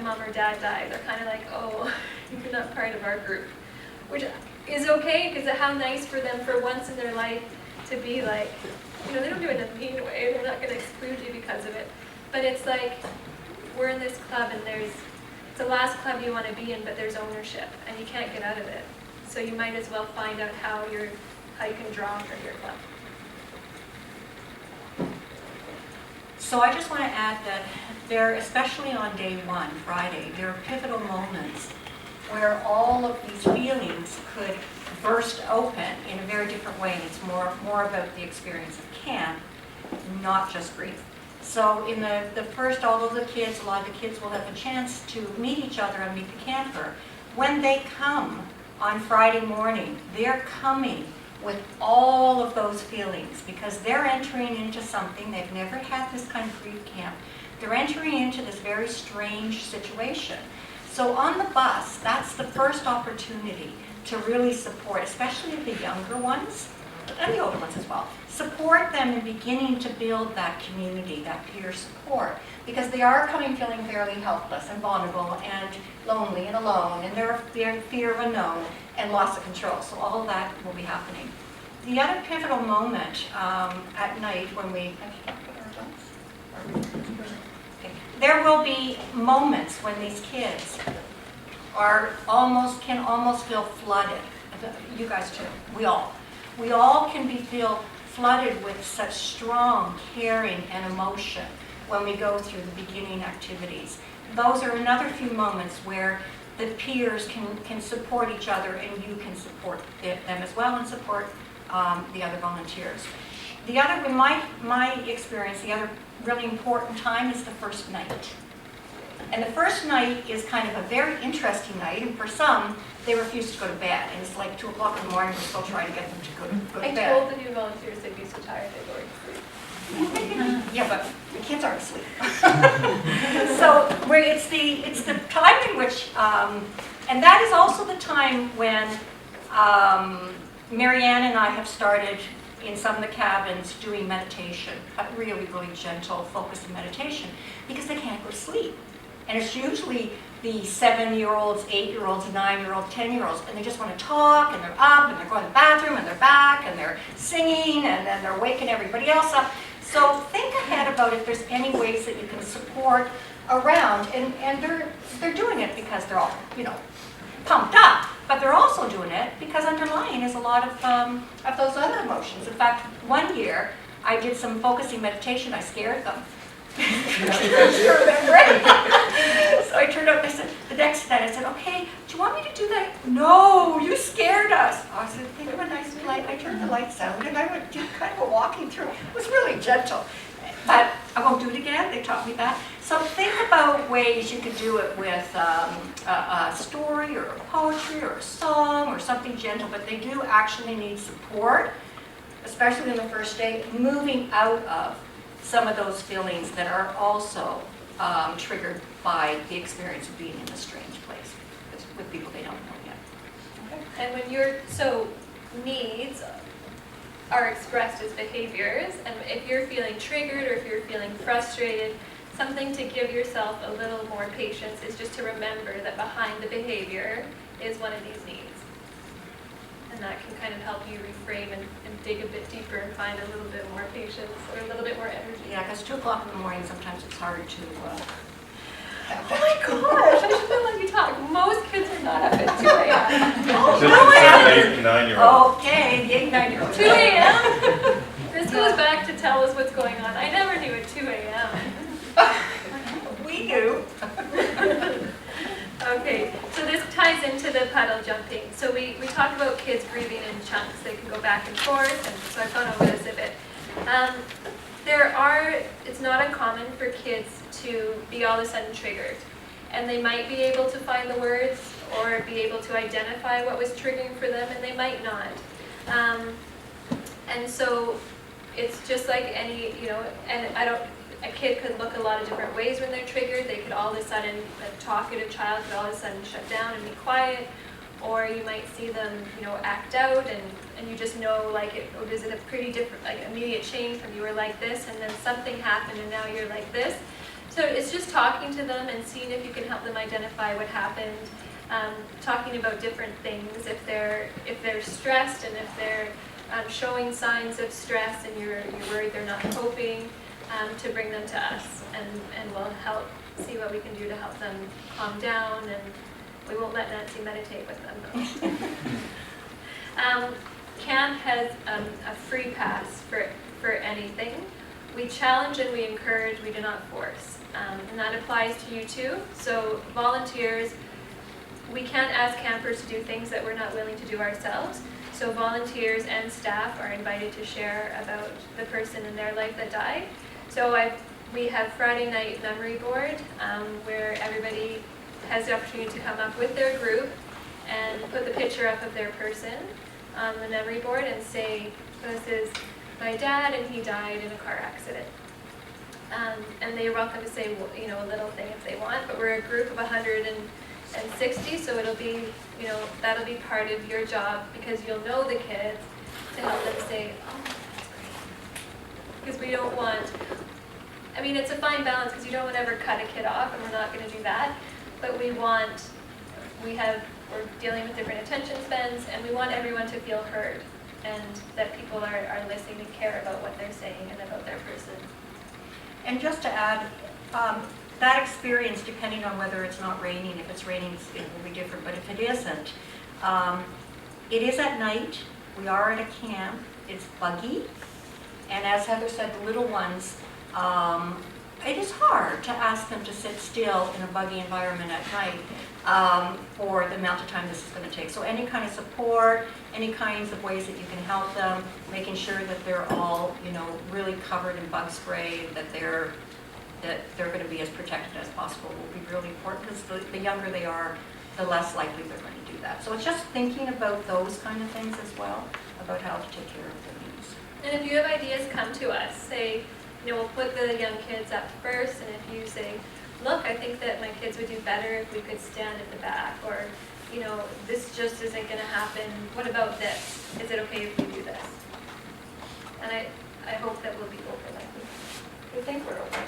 mom or dad die, they're kind of like, oh, you're not part of our group. Which is okay, because how nice for them for once in their life to be like, you know, they don't do it in a mean way, they're not going to exclude you because of it. But it's like, we're in this club and it's the last club you want to be in, but there's ownership and you can't get out of it. So you might as well find out how you can draw from your club. So I just want to add that there, especially on day one, Friday, there are pivotal moments where all of these feelings could burst open in a very different way, and it's more about the experience of camp, not just grief. So in the first, all of the kids, a lot of the kids will have a chance to meet each other and meet the camper. When they come on Friday morning, they're coming with all of those feelings because they're entering into something. They've never had this kind of grief camp. They're entering into this very strange situation. So on the bus, that's the first opportunity to really support, especially the younger ones, and the older ones as well. Support them in beginning to build that community, that peer support, because they are coming feeling fairly helpless and vulnerable and lonely and alone, and their fear of unknown and loss of control. So all of that will be happening. The other pivotal moment at night when there will be moments when these kids can almost feel flooded. You guys too. We all can feel flooded with such strong caring and emotion when we go through the beginning activities. Those are another few moments where the peers can support each other, and you can support them as well and support the other volunteers. The other, in my experience, the other really important time is the first night. And the first night is kind of a very interesting night, and for some, they refuse to go to bed. And it's like 2 o'clock in the morning, we're still trying to get them to go to bed. I told the new volunteers they'd be so tired they'd go to sleep. Yeah, but the kids aren't asleep. So it's the time in which, and that is also the time when Marianne and I have started in some of the cabins doing meditation, a really, really gentle, focused meditation, because they can't go to sleep. And it's usually the 7-year-olds, 8-year-olds, 9-year-olds, 10-year-olds, and they just want to talk, and they're up, and they're going to the bathroom, and they're back, and they're singing, and then they're waking everybody else up. So think ahead about if there's any ways that you can support around, and they're doing it because they're all, pumped up, but they're also doing it because underlying is a lot of those other emotions. In fact, one year I did some focusing meditation. I scared them. So I turned up, I said, the next night I said, okay, do you want me to do that? No, you scared us. I said, think of a nice light. I turned the lights out and I would do kind of a walking through. It was really gentle. But I won't do it again. They taught me that. So think about ways you could do it with a story or a poetry or a song or something gentle, but they do actually need support, especially in the first day, moving out of some of those feelings that are also triggered by the experience of being in a strange place with people they don't know yet. Okay. And when needs are expressed as behaviors, and if you're feeling triggered or if you're feeling frustrated, something to give yourself a little more patience is just to remember that behind the behavior is one of these needs. And that can kind of help you reframe and dig a bit deeper and find a little bit more patience or a little bit more energy. Yeah, because 2 o'clock in the morning, sometimes it's hard to... Oh my gosh, I shouldn't let you talk. Most kids are not up at 2 a.m. Just the 8 and 9-year-old. Okay, the 8 and 9-year-old. 2 a.m.? This goes back to tell us what's going on. I never knew at 2 a.m. We do. Okay, so this ties into the puddle jumping. So we talked about kids grieving in chunks. They can go back and forth, and so I've gone over this a bit. It's not uncommon for kids to be all of a sudden triggered. And they might be able to find the words or be able to identify what was triggering for them, and they might not. And so it's just like any, a kid could look a lot of different ways when they're triggered. They could all of a sudden, a talkative child could all of a sudden shut down and be quiet, or you might see them, act out, and you just know, is it a pretty different, immediate change from you were like this, and then something happened, and now you're like this. So it's just talking to them and seeing if you can help them identify what happened, talking about different things, if they're stressed and if they're showing signs of stress and you're worried they're not coping, to bring them to us, and we'll help see what we can do to help them calm down, and we won't let Nancy meditate with them though. Camp has a free pass for anything. We challenge and we encourage, we do not force. And that applies to you too. So volunteers, we can't ask campers to do things that we're not willing to do ourselves. So volunteers and staff are invited to share about the person in their life that died. So we have Friday night memory board, where everybody has the opportunity to come up with their group and put the picture up of their person on the memory board and say, this is my dad and he died in a car accident. And they're welcome to say, you know, a little thing if they want, but we're a group of 160, so it'll be, you know, that'll be part of your job, because you'll know the kids, to help them say, oh, that's great. Because we don't want, I mean, it's a fine balance, because you don't want to ever cut a kid off, and we're not going to do that, but we're dealing with different attention spans, and we want everyone to feel heard, and that people are listening and care about what they're saying and about their person. And just to add, that experience, depending on whether it's not raining, if it's raining, it will be different, but if it isn't, it is at night. We are at a camp. It's buggy. And as Heather said, the little ones, it is hard to ask them to sit still in a buggy environment at night for the amount of time this is going to take. So any kind of support, any kinds of ways that you can help them, making sure that they're all, you know, really covered in bug spray, that they're going to be as protected as possible will be really important, because the younger they are, the less likely they're going to do that. So it's just thinking about those kind of things as well, about how to take care of their needs. And if you have ideas, come to us. Say, you know, we'll put the young kids up first, and if you say, look, I think that my kids would do better if we could stand at the back, or, you know, this just isn't going to happen. What about this? Is it okay if we do this? And I hope that we'll be open. I think we're open.